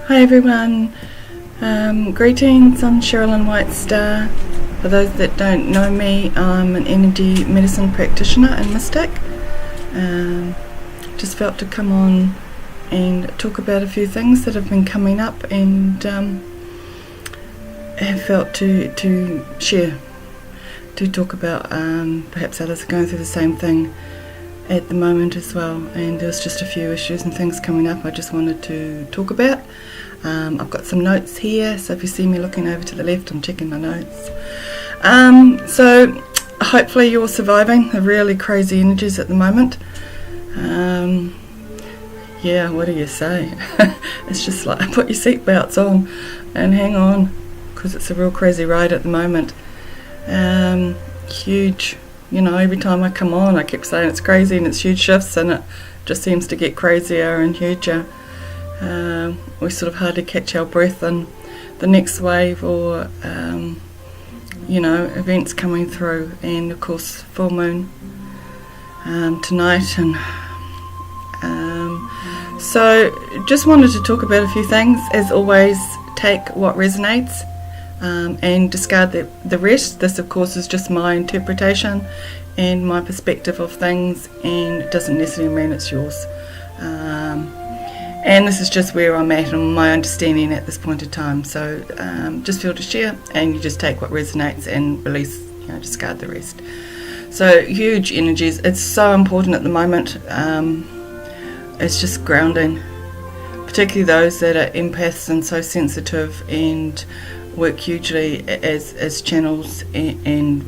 Hi everyone, greetings, I'm Sherilyn Whitestar. For those that don't know me, I'm an energy medicine practitioner and mystic. Just felt to come on and talk about a few things that have been coming up, and have felt to share, to talk about perhaps others are going through the same thing at the moment as well, and there's just a few issues and things coming up I just wanted to talk about. I've got some notes here, so if you see me looking over to the left, I'm checking my notes. So hopefully you're surviving the really crazy energies at the moment. Yeah, what do you say? It's just like, put your seatbelts on and hang on, because it's a real crazy ride at the moment. Huge, every time I come on I keep saying it's crazy and it's huge shifts, and it just seems to get crazier and huger. We sort of hardly catch our breath, and the next wave or events coming through, and of course full moon tonight, and so just wanted to talk about a few things. As always, take what resonates and discard the rest. This of course is just my interpretation and my perspective of things, and it doesn't necessarily mean it's yours. And this is just where I'm at and my understanding at this point in time. So just feel to share, and you just take what resonates and release, discard the rest. So huge energies. It's so important at the moment. It's just grounding, particularly those that are empaths and so sensitive and work hugely as channels and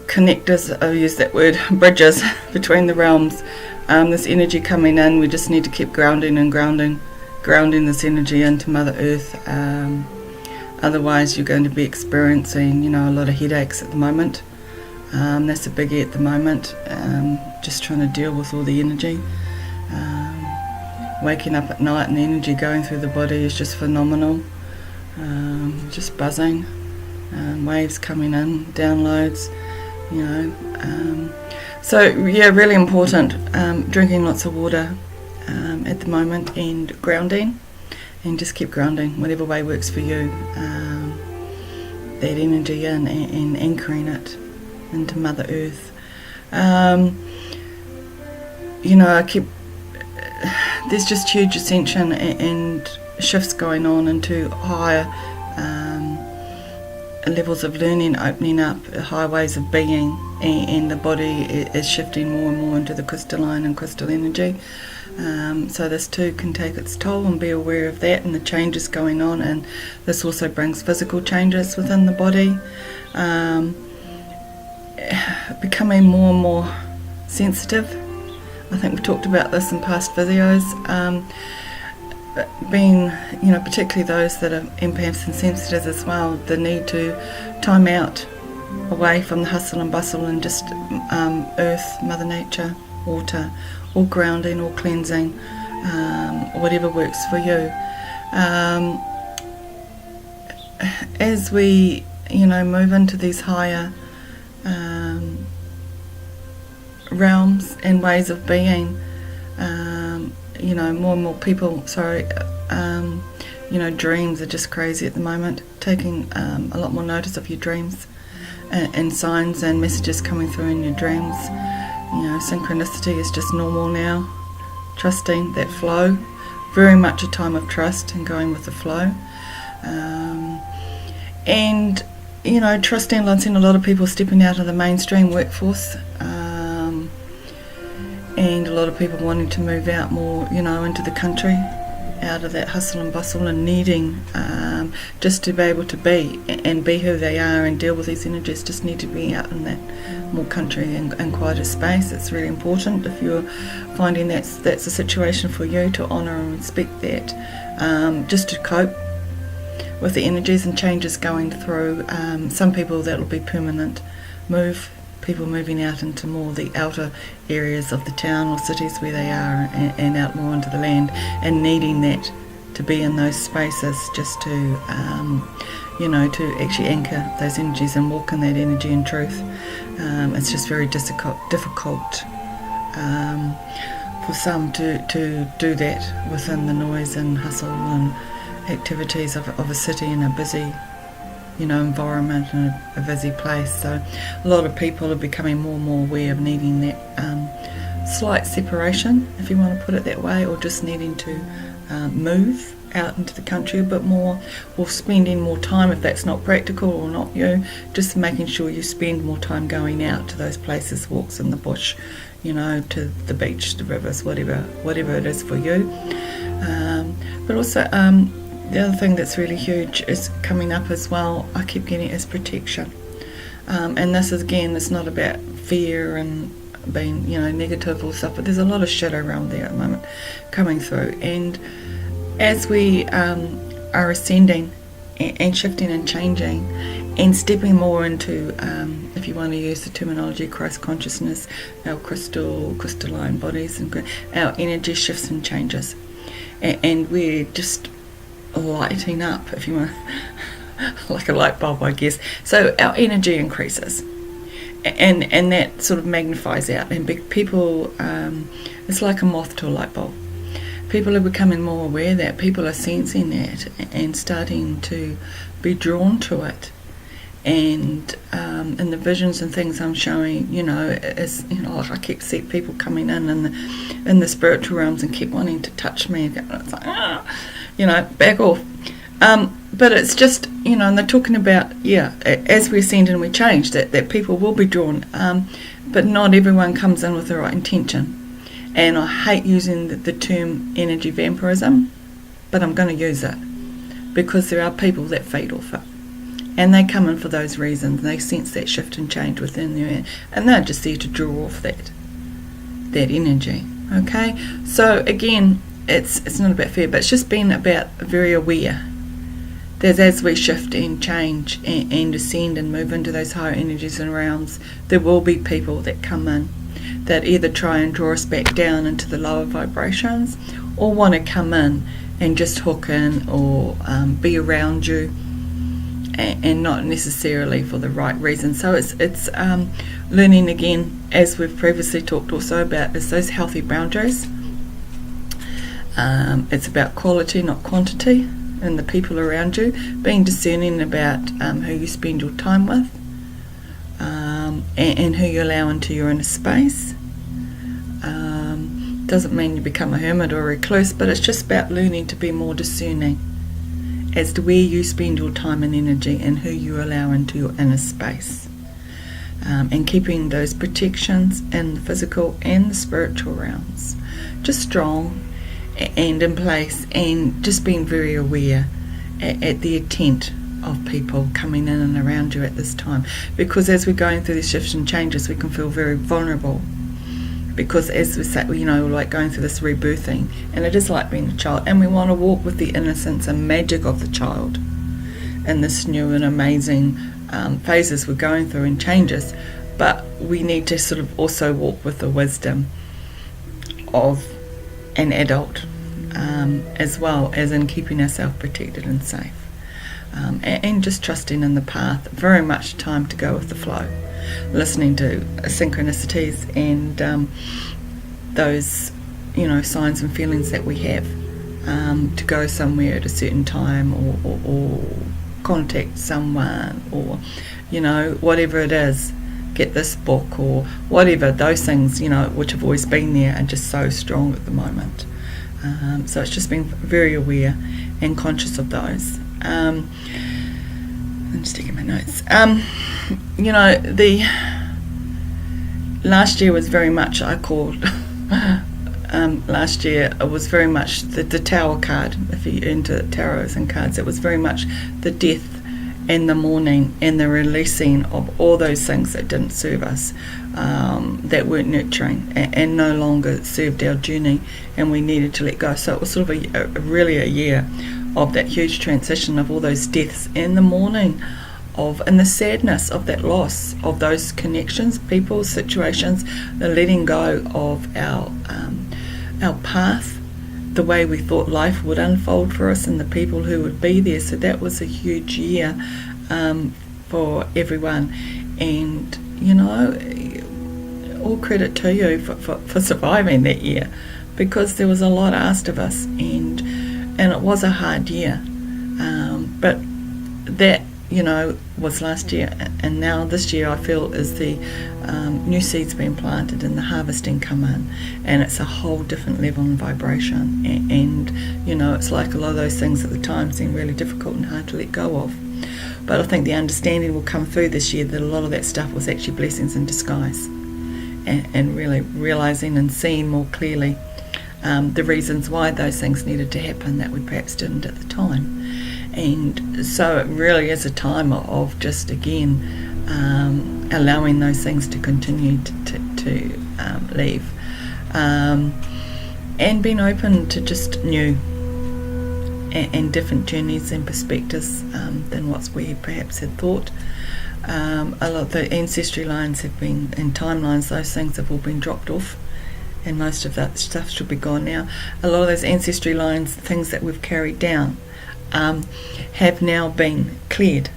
connectors. I'll use that word, bridges between the realms. This energy coming in, we just need to keep grounding this energy into Mother Earth. Otherwise you're going to be experiencing a lot of headaches at the moment. That's a biggie at the moment, just trying to deal with all the energy. Waking up at night and the energy going through the body is just phenomenal. Just buzzing, waves coming in, downloads, so yeah, really important. Drinking lots of water at the moment, and grounding, and just keep grounding whatever way works for you. That energy in and anchoring it into Mother Earth. There's just huge ascension and shifts going on into higher levels of learning, opening up, high ways of being, and the body is shifting more and more into the crystalline and crystal energy. So this too can take its toll, and be aware of that and the changes going on. And this also brings physical changes within the body, becoming more and more sensitive. I think we've talked about this in past videos. Being, particularly those that are empaths and sensitives as well, the need to time out away from the hustle and bustle, and just earth, Mother Nature, water, or grounding or cleansing, whatever works for you. As we move into these higher realms and ways of being, more and more people, dreams are just crazy at the moment. Taking a lot more notice of your dreams, and signs and messages coming through in your dreams. Synchronicity is just normal now. Trusting that flow, very much a time of trust and going with the flow. And trusting, I've seen a lot of people stepping out of the mainstream workforce, and a lot of people wanting to move out more, into the country, out of that hustle and bustle, and needing just to be able to be and be who they are and deal with these energies. Just need to be out in that more country and quieter space. It's really important. If you're finding that's a situation for you, to honour and respect that, just to cope with the energies and changes going through. Some people that will be permanent move. People moving out into more the outer areas of the town or cities where they are, and out more into the land, and needing that to be in those spaces, just to to actually anchor those energies and walk in that energy and truth. It's just very difficult for some to do that within the noise and hustle and activities of a city and a busy, environment and a busy place. So a lot of people are becoming more and more aware of needing that slight separation, if you want to put it that way, or just needing to move out into the country a bit more, or spending more time if that's not practical or not just making sure you spend more time going out to those places, walks in the bush, to the beach, the rivers, whatever it is for you. But also the other thing that's really huge is coming up as well, I keep getting, is protection. And this is, again, it's not about fear and being negative or stuff, but there's a lot of shit around there at the moment coming through. And as we are ascending and shifting and changing and stepping more into, if you want to use the terminology, Christ consciousness, our crystalline bodies, and our energy shifts and changes, and we're just lighting up, if you want, like a light bulb, I guess. So our energy increases, and that sort of magnifies out, and people, it's like a moth to a light bulb. People are becoming more aware that people are sensing that and starting to be drawn to it. And in the visions and things I'm showing, like I keep seeing people coming in the spiritual realms and keep wanting to touch me. It's like, back off. But it's just, and they're talking about, as we ascend and we change, that people will be drawn. But not everyone comes in with the right intention. And I hate using the term energy vampirism, but I'm going to use it because there are people that feed off it. And they come in for those reasons. They sense that shift and change within them, and they're just there to draw off that energy. Okay? So again, it's not about fear, but it's just being about very aware that as we shift and change and ascend and move into those higher energies and realms, there will be people that come in that either try and draw us back down into the lower vibrations, or want to come in and just hook in or be around you, and not necessarily for the right reason. So it's learning, again, as we've previously talked also about, is those healthy boundaries. It's about quality, not quantity, and the people around you, being discerning about who you spend your time with, and who you allow into your inner space. Doesn't mean you become a hermit or a recluse, but it's just about learning to be more discerning as to where you spend your time and energy and who you allow into your inner space, and keeping those protections in the physical and the spiritual realms just strong and in place, and just being very aware at the intent of people coming in and around you at this time, because as we're going through these shifts and changes, we can feel very vulnerable, because as we say, like going through this rebirthing, and it is like being a child, and we want to walk with the innocence and magic of the child in this new and amazing phases we're going through and changes, but we need to sort of also walk with the wisdom of an adult, as well as in keeping ourselves protected and safe, and just trusting in the path. Very much time to go with the flow, listening to synchronicities and those signs and feelings that we have, to go somewhere at a certain time, or contact someone, or whatever it is, get this book or whatever, those things which have always been there are just so strong at the moment. So it's just being very aware and conscious of those. I'm just taking my notes. The last year was very much, I called last year it was very much the Tower card. If you're into tarots and cards, it was very much the death and the mourning and the releasing of all those things that didn't serve us, that weren't nurturing and no longer served our journey, and we needed to let go. So it was sort of really a year of that huge transition of all those deaths and the mourning of, and the sadness of that loss of those connections, people, situations, the letting go of our path, the way we thought life would unfold for us, and the people who would be there. So that was a huge year for everyone. And all credit to you for surviving that year, because there was a lot asked of us, and it was a hard year. But that, was last year, and now this year I feel is the new seeds being planted and the harvesting come in, and it's a whole different level and vibration, and it's like a lot of those things at the time seem really difficult and hard to let go of. But I think the understanding will come through this year that a lot of that stuff was actually blessings in disguise, and really realising and seeing more clearly the reasons why those things needed to happen that we perhaps didn't at the time. And so it really is a time of just, again, allowing those things to continue to leave, and being open to just new and different journeys and perspectives than what we perhaps had thought. A lot of the ancestry lines have been, and timelines, those things have all been dropped off, and most of that stuff should be gone now. A lot of those ancestry lines, things that we've carried down, have now been cleared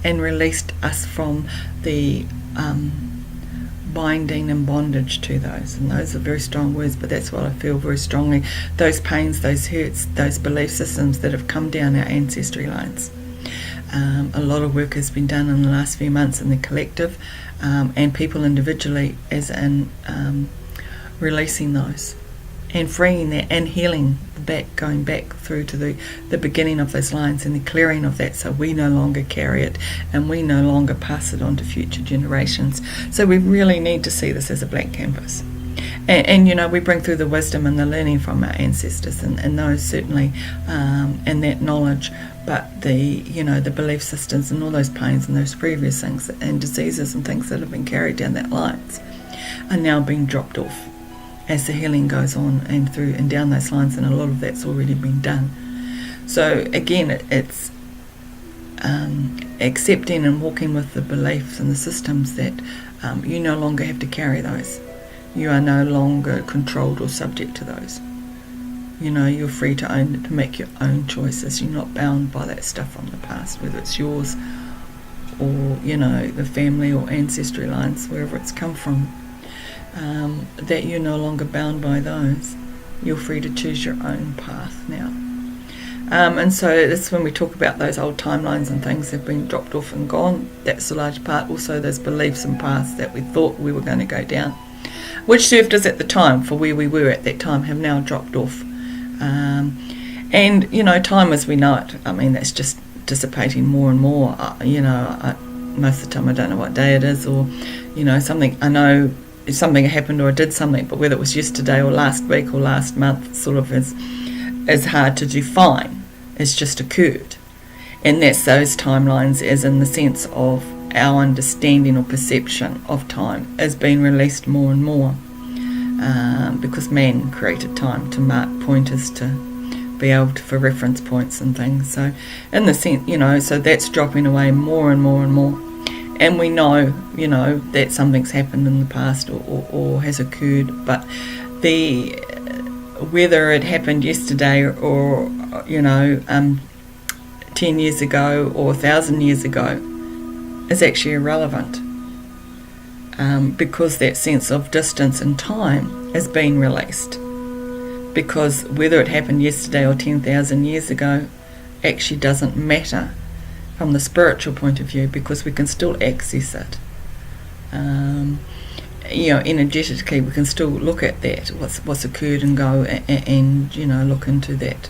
and released us from the binding and bondage to those. And those are very strong words, but that's what I feel very strongly. Those pains, those hurts, those belief systems that have come down our ancestry lines. A lot of work has been done in the last few months in the collective, and people individually, as in releasing those and freeing that and healing back, going back through to the beginning of those lines and the clearing of that, so we no longer carry it and we no longer pass it on to future generations. So we really need to see this as a blank canvas. And we bring through the wisdom and the learning from our ancestors, and those certainly, and that knowledge, but the belief systems and all those pains and those previous things and diseases and things that have been carried down that lines are now being dropped off as the healing goes on and through and down those lines, and a lot of that's already been done. So again, it's accepting and walking with the beliefs and the systems that you no longer have to carry those. You are no longer controlled or subject to those. You're free to make your own choices. You're not bound by that stuff from the past, whether it's yours or the family or ancestry lines, wherever it's come from. That you're no longer bound by those. You're free to choose your own path now. And so that's when we talk about those old timelines and things have been dropped off and gone. That's a large part. Also those beliefs and paths that we thought we were going to go down, which served us at the time for where we were at that time, have now dropped off. And time as we know it, that's just dissipating more and more. Most of the time I don't know what day it is, or something I know if something happened or I did something, but whether it was yesterday or last week or last month sort of is hard to define. It's just occurred. And that's those timelines, as in the sense of our understanding or perception of time is being released more and more, because man created time to mark pointers, to be able to, for reference points and things. So in the sense, so that's dropping away more and more and more. And we know, that something's happened in the past or has occurred, but whether it happened yesterday or 10 years ago or 1,000 years ago is actually irrelevant, because that sense of distance and time is being released. Because whether it happened yesterday or 10,000 years ago actually doesn't matter from the spiritual point of view, because we can still access it. Energetically, we can still look at that, what's occurred, and go and look into that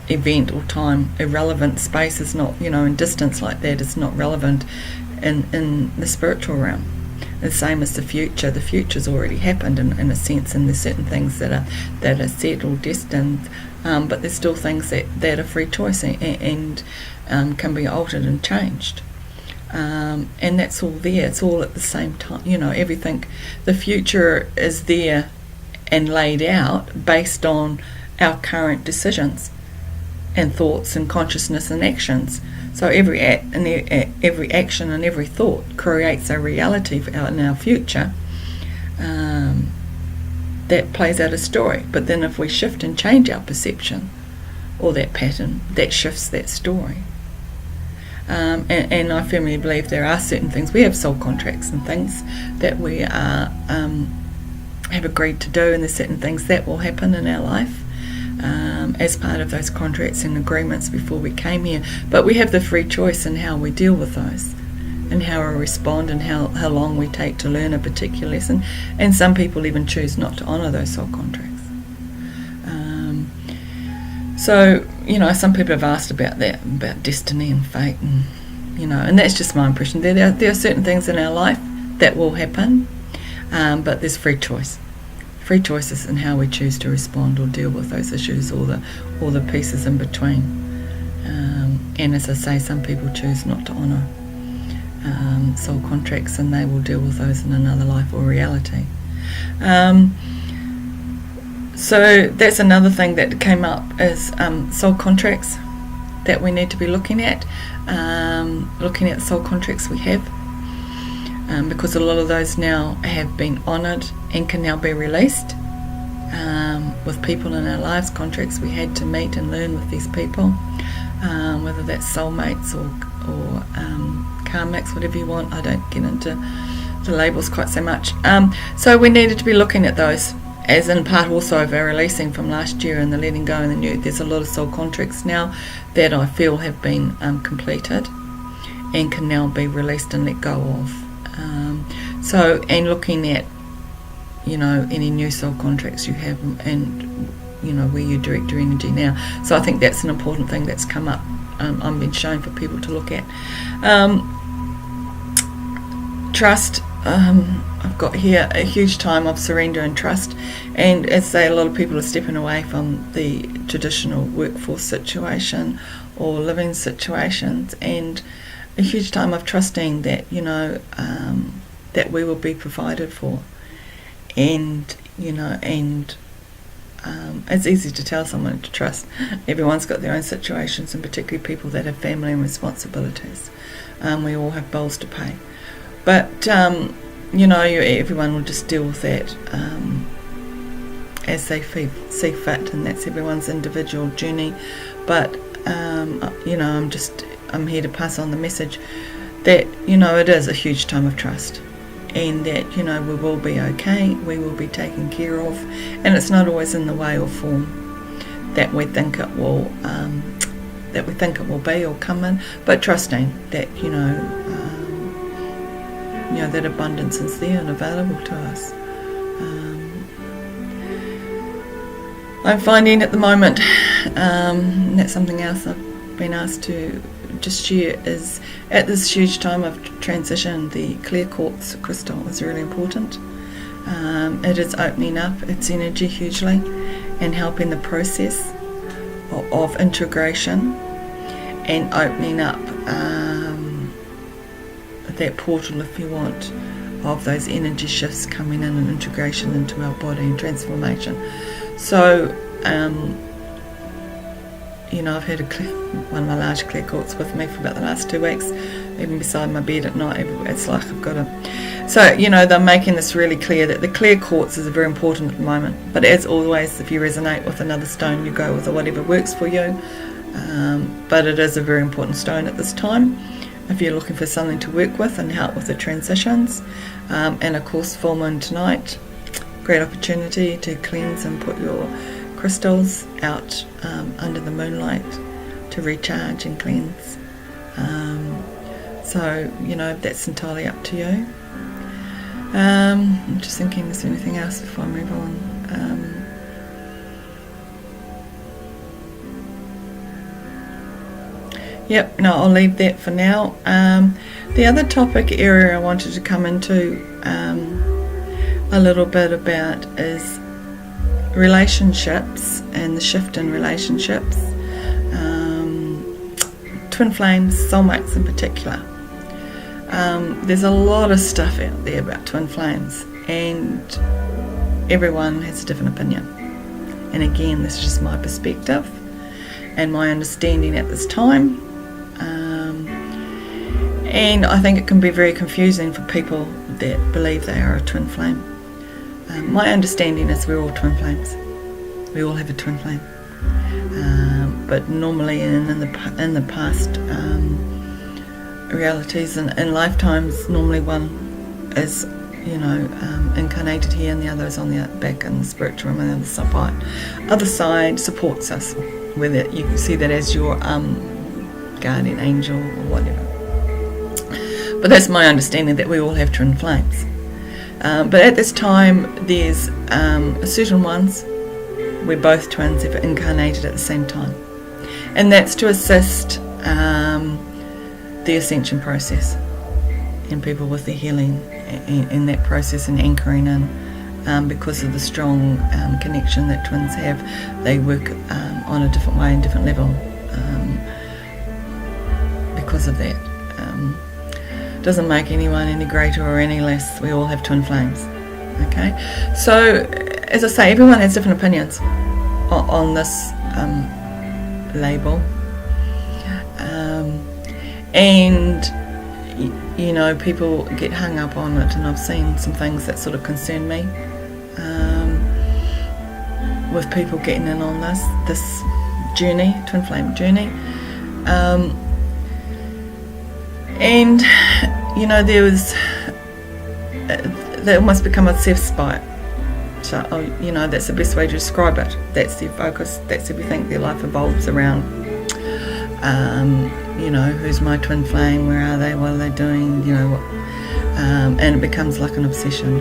event or time. Irrelevant space is not, in distance like that, it's not relevant in the spiritual realm. The same as the future. The future's already happened in a sense, and there's certain things that are set or destined, but there's still things that are free choice and can be altered and changed. And that's all there. It's all at the same time. Everything. The future is there and laid out based on our current decisions and thoughts and consciousness and actions. So every action and every thought creates a reality in our future that plays out a story. But then if we shift and change our perception or that pattern, that shifts that story. And I firmly believe there are certain things. We have soul contracts and things that we are have agreed to do, and there's certain things that will happen in our life as part of those contracts and agreements before we came here. But we have the free choice in how we deal with those, and how we respond, and how long we take to learn a particular lesson. And some people even choose not to honour those soul contracts. So, some people have asked about that, about destiny and fate, and and that's just my impression. There are certain things in our life that will happen, but there's free choice. Free choices in how we choose to respond or deal with those issues, or the pieces in between. And as I say, some people choose not to honour soul contracts, and they will deal with those in another life or reality. So that's another thing that came up, is soul contracts that we need to be looking at soul contracts we have, because a lot of those now have been honoured and can now be released with people in our lives, contracts we had to meet and learn with these people, whether that's soulmates or karmics, whatever you want. I don't get into the labels quite so much. So we needed to be looking at those, as in part also of our releasing from last year and the letting go and the new. There's a lot of soul contracts now that I feel have been completed and can now be released and let go of. And looking at any new soul contracts you have, and where you direct your energy now. So I think that's an important thing that's come up. I've been shown for people to look at. Trust. I've got here a huge time of surrender and trust, and as I say, a lot of people are stepping away from the traditional workforce situation or living situations, and a huge time of trusting that that we will be provided for, and it's easy to tell someone to trust. Everyone's got their own situations, and particularly people that have family and responsibilities. We all have bills to pay. But, everyone will just deal with that as they see fit, and that's everyone's individual journey. But, I'm here to pass on the message that, it is a huge time of trust, and that, we will be okay, we will be taken care of, and it's not always in the way or form that we think it will be or come in, but trusting that, that abundance is there and available to us. I'm finding at the moment, and that's something else I've been asked to just share, is at this huge time of transition, the clear quartz crystal is really important. It is opening up its energy hugely and helping the process of integration and opening up that portal, if you want, of those energy shifts coming in and integration into our body and transformation. So, I've had one of my large clear quartz with me for about the last 2 weeks, even beside my bed at night. It's like I've got a... So, they're making this really clear that the clear quartz is very important at the moment. But as always, if you resonate with another stone, you go with whatever works for you. But it is a very important stone at this time, if you're looking for something to work with and help with the transitions. And of course, full moon tonight, great opportunity to cleanse and put your crystals out under the moonlight to recharge and cleanse. So that's entirely up to you. I'm just thinking, is there anything else before I move on? Yep, no, I'll leave that for now. The other topic area I wanted to come into a little bit about is relationships and the shift in relationships. Twin flames, soulmates in particular. There's a lot of stuff out there about twin flames, and everyone has a different opinion. And again, this is just my perspective and my understanding at this time. And I think it can be very confusing for people that believe they are a twin flame. My understanding is we're all twin flames. We all have a twin flame. But normally in the past, realities in lifetimes. Normally one is, incarnated here, and the other is on the back in the spiritual realm, and the other side supports us, whether you can see that as your guardian angel or whatever. But that's my understanding, that we all have twin flames. But at this time, there's certain ones where both twins have incarnated at the same time, and that's to assist the ascension process and people with the healing in that process and anchoring in, because of the strong connection that twins have. They work on a different way and different level because of that. Doesn't make anyone any greater or any less. We all have twin flames. Okay, so as I say, everyone has different opinions on this label, and people get hung up on it, and I've seen some things that sort of concern me with people getting in on this journey, twin flame journey, and they almost become a safe spot. So that's the best way to describe it. That's their focus, that's everything their life evolves around. Who's my twin flame, where are they, what are they doing, and it becomes like an obsession.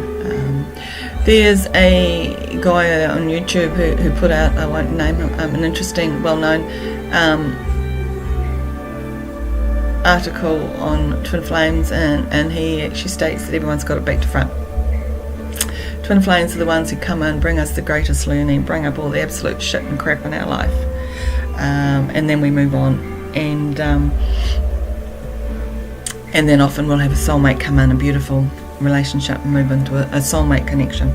There's a guy on YouTube who put out, I won't name him, an interesting, well-known article on twin flames, and he actually states that everyone's got it back to front. Twin flames are the ones who come in, bring us the greatest learning, bring up all the absolute shit and crap in our life, and then we move on, and then often we'll have a soulmate come in, a beautiful relationship, and move into a soulmate connection.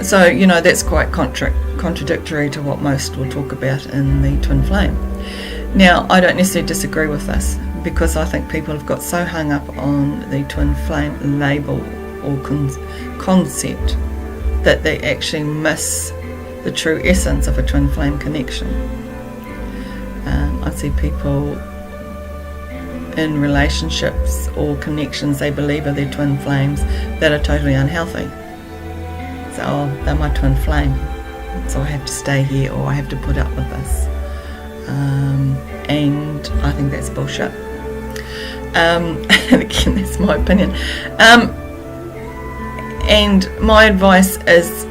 So that's quite contradictory to what most will talk about in the twin flame. Now, I don't necessarily disagree with this, because I think people have got so hung up on the twin flame label or concept that they actually miss the true essence of a twin flame connection. I see people in relationships or connections they believe are their twin flames that are totally unhealthy. So, they're my twin flame, so I have to stay here, or I have to put up with this. And I think that's bullshit. And again, that's my opinion. And my advice is,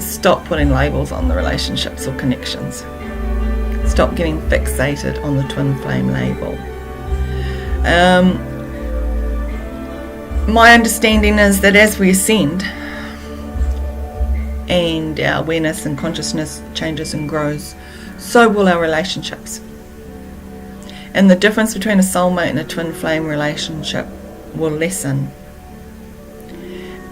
stop putting labels on the relationships or connections. Stop getting fixated on the twin flame label. My understanding is that as we ascend and our awareness and consciousness changes and grows, so will our relationships. And the difference between a soulmate and a twin flame relationship will lessen,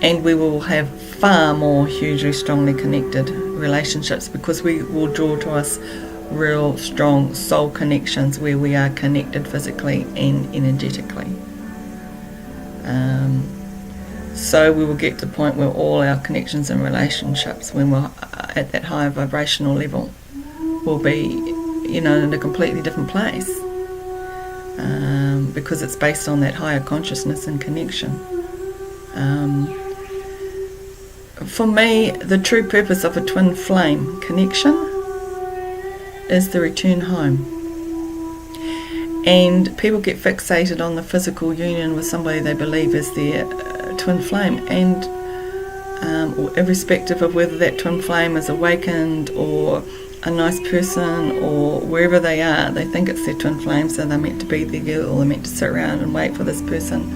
and we will have far more hugely strongly connected relationships, because we will draw to us real strong soul connections where we are connected physically and energetically. So we will get to the point where all our connections and relationships, when we're at that higher vibrational level, will be in a completely different place, because it's based on that higher consciousness and connection. For me, the true purpose of a twin flame connection is the return home. And people get fixated on the physical union with somebody they believe is their twin flame, and irrespective of whether that twin flame is awakened or a nice person or wherever they are, they think it's their twin flame, so they're meant to be there, or they're meant to sit around and wait for this person.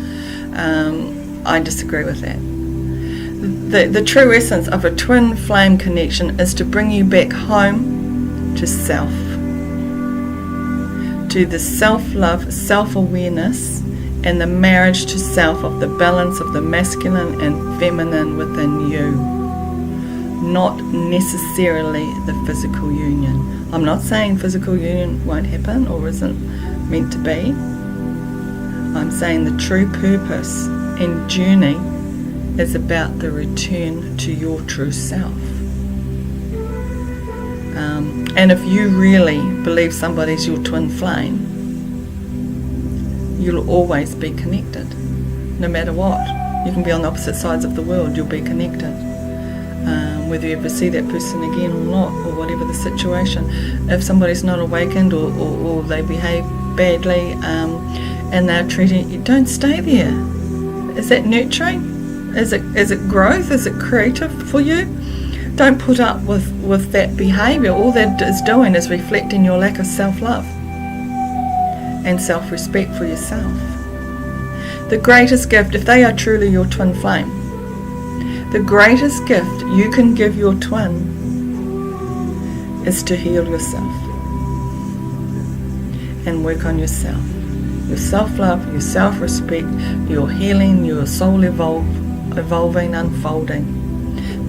I disagree with that. The true essence of a twin flame connection is to bring you back home to self, to the self-love, self-awareness, and the marriage to self of the balance of the masculine and feminine within you, not necessarily the physical union. I'm not saying physical union won't happen or isn't meant to be. I'm saying the true purpose and journey is about the return to your true self. And if you really believe somebody's your twin flame, you'll always be connected, no matter what. You can be on the opposite sides of the world, you'll be connected. Whether you ever see that person again or not, or whatever the situation. If somebody's not awakened or they behave badly and they're treating you, don't stay there. Is that nurturing? Is it growth? Is it creative for you? Don't put up with that behaviour. All that is doing is reflecting your lack of self-love and self-respect for yourself. The greatest gift, if they are truly your twin flame, the greatest gift you can give your twin is to heal yourself and work on yourself. Your self-love, your self-respect, your healing, your soul evolving, unfolding.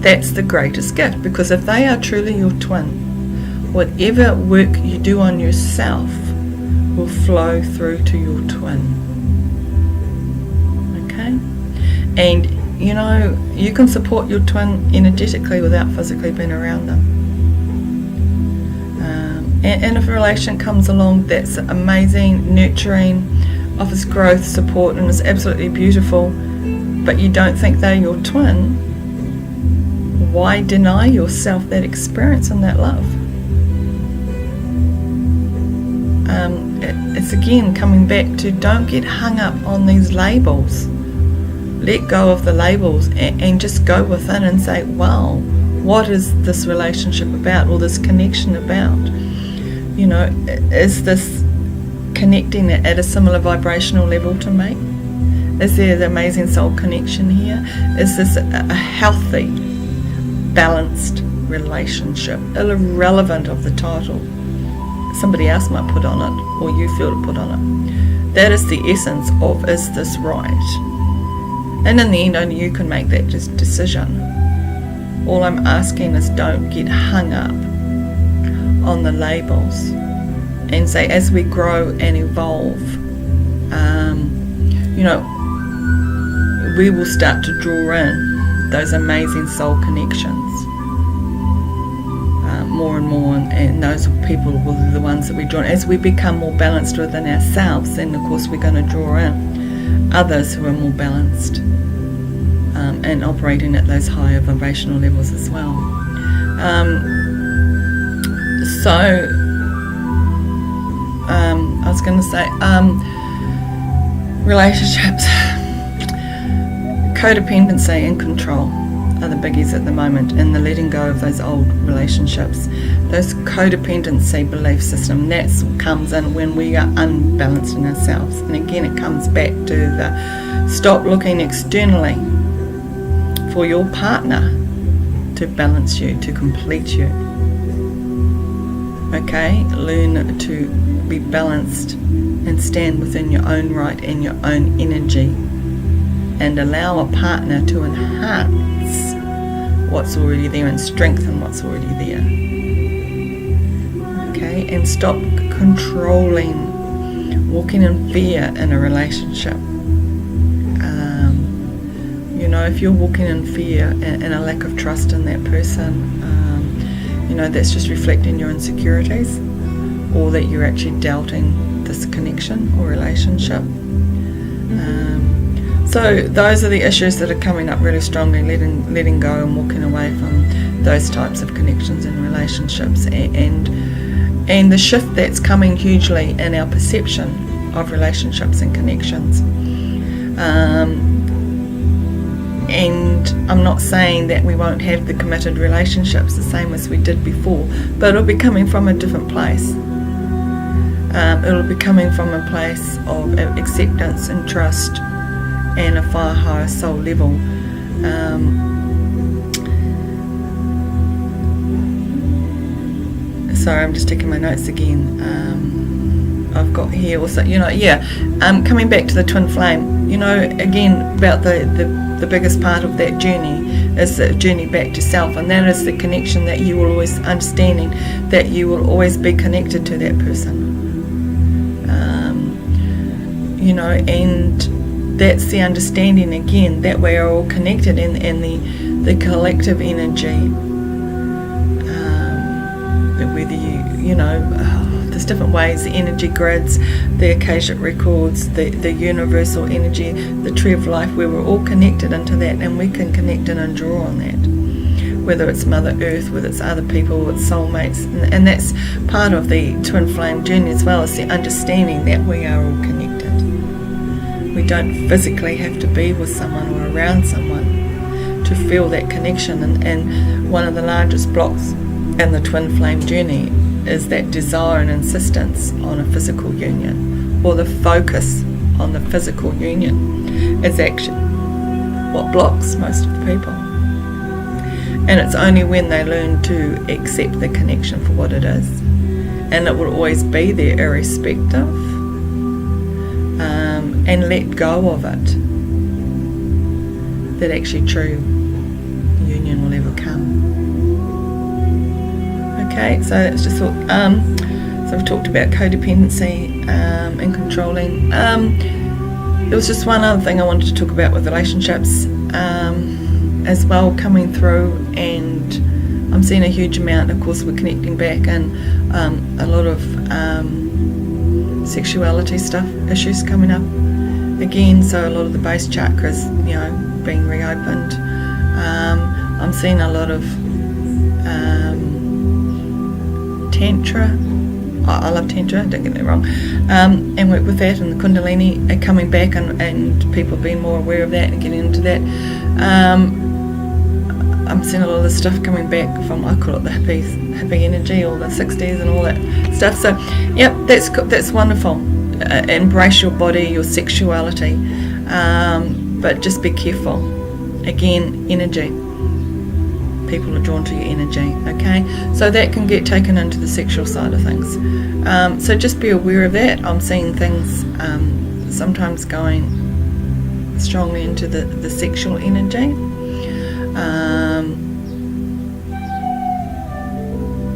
That's the greatest gift, because if they are truly your twin, whatever work you do on yourself will flow through to your twin. Okay? And you know, you can support your twin energetically without physically being around them. And if a relation comes along that's amazing, nurturing, offers growth, support, and is absolutely beautiful, but you don't think they're your twin, why deny yourself that experience and that love? It's again coming back to, don't get hung up on these labels. Let go of the labels and just go within and say, wow, what is this relationship about, or this connection about? You know, is this connecting at a similar vibrational level to me? Is there the amazing soul connection here? Is this a healthy, balanced relationship, irrelevant of the title somebody else might put on it or you feel to put on it? That is the essence of, is this right? And in the end, only you can make that decision. All I'm asking is, don't get hung up on the labels, and say, as we grow and evolve, you know, we will start to draw in those amazing soul connections more and more, and those people will be the ones that we draw in. As we become more balanced within ourselves, then of course we're going to draw in others who are more balanced and operating at those higher vibrational levels as well. I was going to say, relationships, codependency and control are the biggies at the moment, and the letting go of those old relationships, those codependency belief system. That comes in when we are unbalanced in ourselves. And again, it comes back to the stop looking externally for your partner to balance you, to complete you. Okay, learn to be balanced and stand within your own right and your own energy, and allow a partner to enhance what's already there and strengthen what's already there. Okay, and stop controlling, walking in fear in a relationship. You know, if you're walking in fear and a lack of trust in that person, you know, that's just reflecting your insecurities, or that you're actually doubting this connection or relationship. So those are the issues that are coming up really strongly, letting go and walking away from those types of connections and relationships, and the shift that's coming hugely in our perception of relationships and connections. And I'm not saying that we won't have the committed relationships the same as we did before, but it'll be coming from a different place. It'll be coming from a place of acceptance and trust and a far higher soul level. Sorry, I'm just checking my notes again. I've got here also, you know, coming back to the twin flame, you know, again, about the biggest part of that journey is the journey back to self, and that is the connection that you will always, understanding that you will always be connected to that person. You know, and that's the understanding again, that we are all connected, and the collective energy whether you know, there's different ways, the energy grids, the Akashic records, the universal energy, the tree of life, where we're all connected into that, and we can connect in and draw on that, whether it's Mother Earth, whether it's other people, it's soulmates, and that's part of the twin flame journey as well, is the understanding that we are all connected. We don't physically have to be with someone or around someone to feel that connection, and one of the largest blocks in the twin flame journey is that desire and insistence on a physical union, or the focus on the physical union is actually what blocks most of the people. And it's only when they learn to accept the connection for what it is, and it will always be there irrespective, and let go of it, that actually true union will ever come. Okay, so that's just thought. So we've talked about codependency and controlling. There was just one other thing I wanted to talk about with relationships as well coming through, and I'm seeing a huge amount. Of course, we're connecting back, and a lot of sexuality stuff, issues coming up again. So a lot of the base chakras, you know, being reopened. I'm seeing a lot of Tantra. I love Tantra, don't get me wrong, and work with that, and the Kundalini are coming back, and people being more aware of that and getting into that. I'm seeing a lot of the stuff coming back from, I call it the hippie energy, all the 60s and all that stuff. So yep, that's wonderful. Embrace your body, your sexuality, but just be careful. Again, energy. People are drawn to your energy, okay? So that can get taken into the sexual side of things. So just be aware of that. I'm seeing things sometimes going strongly into the sexual energy.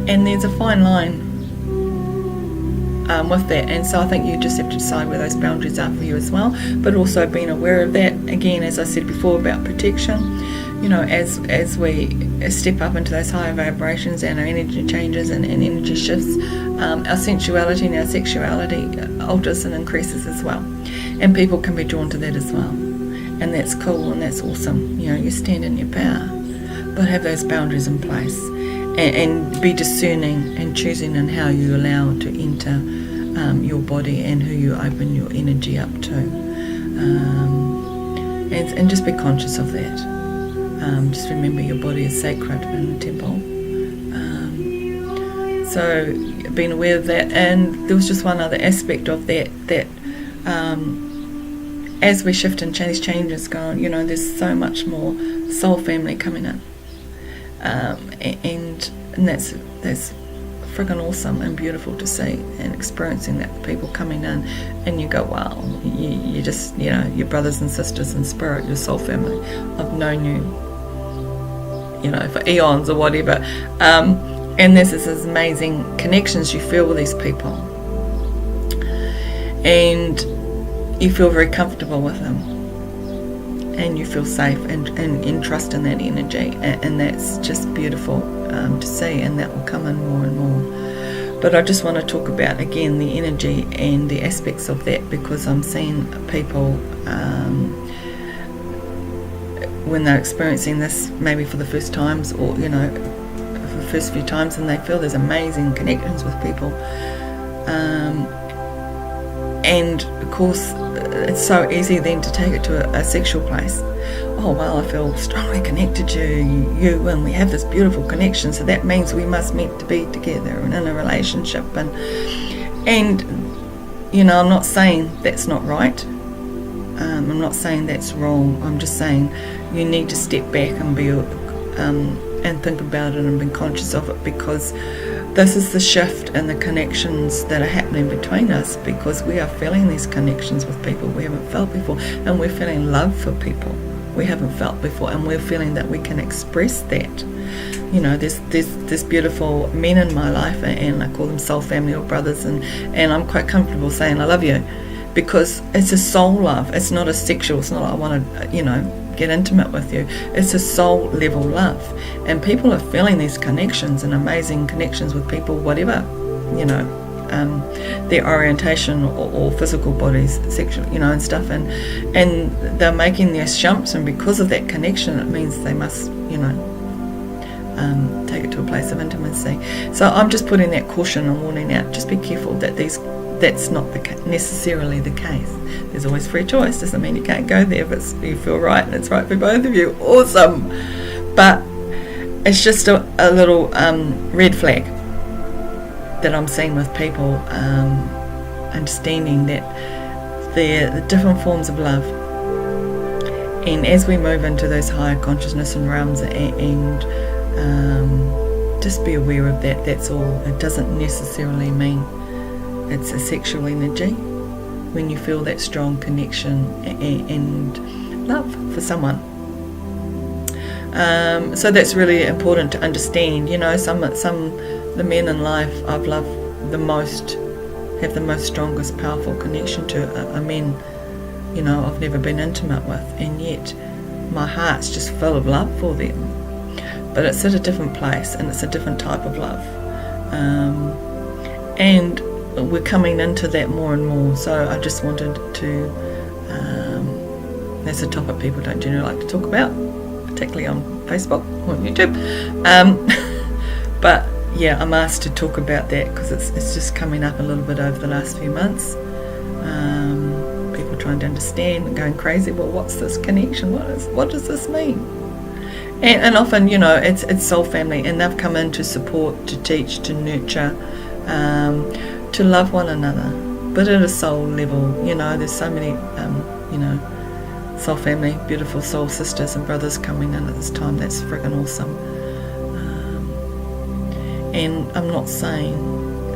And there's a fine line with that, and so I think you just have to decide where those boundaries are for you as well, but also being aware of that, again, as I said before, about protection. You know, as we step up into those higher vibrations and our energy changes and energy shifts, our sensuality and our sexuality alters and increases as well, and people can be drawn to that as well, and that's cool and that's awesome. You know, you stand in your power, but have those boundaries in place, and be discerning and choosing in how you allow to enter your body and who you open your energy up to, and just be conscious of that. Just remember your body is sacred in the temple. So being aware of that. And there was just one other aspect of that as we shift and these changes go on, you know, there's so much more soul family coming in, and that's friggin' awesome and beautiful to see, and experiencing that, people coming in, and you go, wow, you just, you know, your brothers and sisters in spirit, your soul family. I've known you know, for eons or whatever, and there's this amazing connections you feel with these people, and you feel very comfortable with them, and you feel safe and trust in that energy, and that's just beautiful to see, and that will come in more and more. But I just want to talk about again the energy and the aspects of that, because I'm seeing people when they're experiencing this maybe for the first times, or you know, for the first few times, and they feel there's amazing connections with people, and of course it's so easy then to take it to a sexual place. Oh well, I feel strongly connected to you and we have this beautiful connection, so that means we must meant to be together and in a relationship, and you know, I'm not saying that's not right, I'm not saying that's wrong, I'm just saying you need to step back and be and think about it and be conscious of it, because this is the shift and the connections that are happening between us, because we are feeling these connections with people we haven't felt before, and we're feeling love for people we haven't felt before, and we're feeling that we can express that. You know, there's beautiful men in my life, and I call them soul family or brothers, and I'm quite comfortable saying I love you, because it's a soul love. It's not a sexual, it's not like I want to, you know, get intimate with you. It's a soul level love, and people are feeling these connections and amazing connections with people, whatever, you know, their orientation or physical bodies, sexual, you know, and stuff, and they're making the assumption because of that connection it means they must, you know, take it to a place of intimacy. So I'm just putting that caution and warning out. Just be careful that that's not necessarily the case. There's always free choice. Doesn't mean you can't go there if you feel right and it's right for both of you. Awesome. But it's just a little red flag that I'm seeing with people, understanding that the different forms of love, and as we move into those higher consciousness and realms, and just be aware of that. That's all. It doesn't necessarily mean it's a sexual energy when you feel that strong connection and love for someone. So that's really important to understand. You know, the men in life I've loved the most have the most strongest powerful connection to are men, you know, I've never been intimate with, and yet my heart's just full of love for them. But it's at a different place, and it's a different type of love, and we're coming into that more and more. So I just wanted to, that's a topic people don't generally like to talk about, particularly on Facebook or YouTube, but yeah, I'm asked to talk about that because it's just coming up a little bit over the last few months. People trying to understand and going crazy. Well, what's this connection? What does this mean? And often, you know, it's soul family, and they've come in to support, to teach, to nurture, to love one another, but at a soul level. You know, there's so many, you know, soul family, beautiful soul sisters and brothers coming in at this time. That's friggin' awesome. And I'm not saying,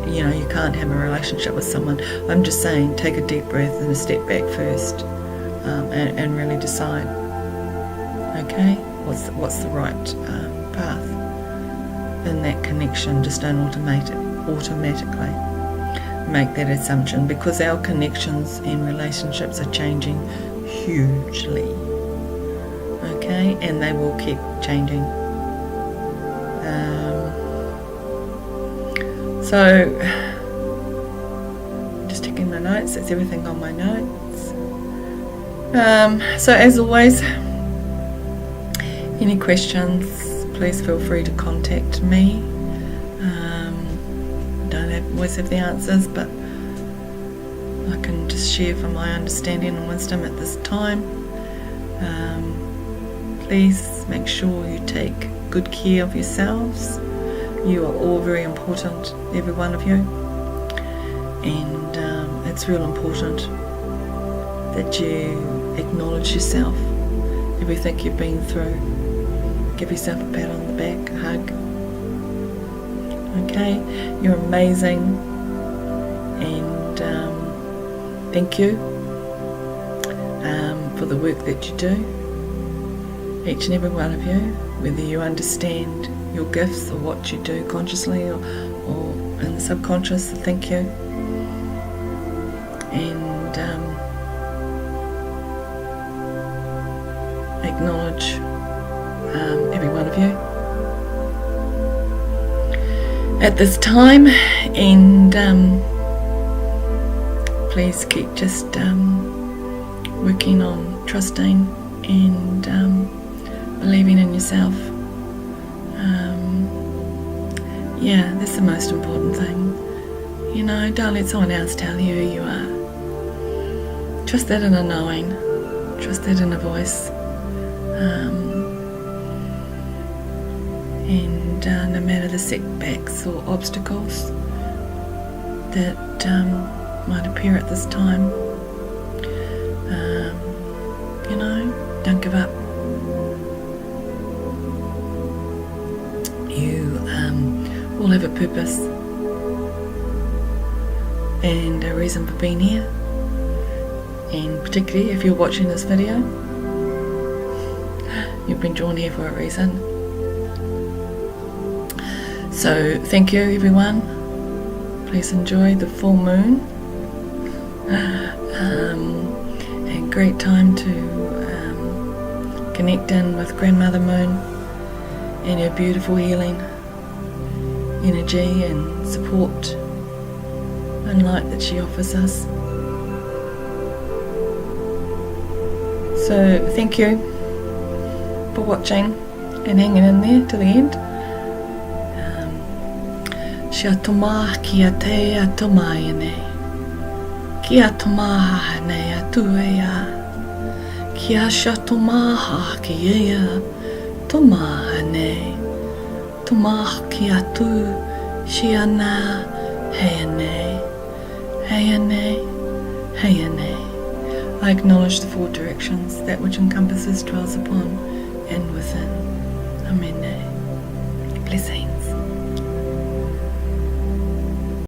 you know, you can't have a relationship with someone. I'm just saying take a deep breath and a step back first, and really decide, okay, what's the right path in that connection. Just don't automatically make that assumption, because our connections and relationships are changing hugely, okay, and they will keep changing. So, just checking my notes. That's everything on my notes. So as always, any questions, please feel free to contact me. Don't always have the answers, but I can just share from my understanding and wisdom at this time. Please make sure you take good care of yourselves. You are all very important, every one of you, and it's real important that you acknowledge yourself, everything you've been through. Give yourself a pat on the back, a hug. Okay, you're amazing, and thank you for the work that you do, each and every one of you, whether you understand your gifts or what you do consciously or in the subconscious. Thank you, and acknowledge every one of you at this time, and please keep just working on trusting and believing in yourself. Yeah, that's the most important thing. You know, don't let someone else tell you who you are. Trust that inner knowing, trust that inner voice, and no matter the setbacks or obstacles that might appear at this time, you know, don't give up. You all have a purpose and a reason for being here, and particularly if you're watching this video, you've been drawn here for a reason. So thank you, everyone. Please enjoy the full moon, and great time to connect in with Grandmother Moon and her beautiful healing energy and support and light that she offers us. So thank you for watching and hanging in there to the end. Shia tomaha kia te atomai nei. Kia tomaha nei atu ea. Kia shia tomaha ki ea. Tomaha nei. Tomaha ki atu. Shia nā. Heia nei. Heia nei. Heia nei. I acknowledge the four directions, that which encompasses, dwells upon, and within. Amen. Blessing.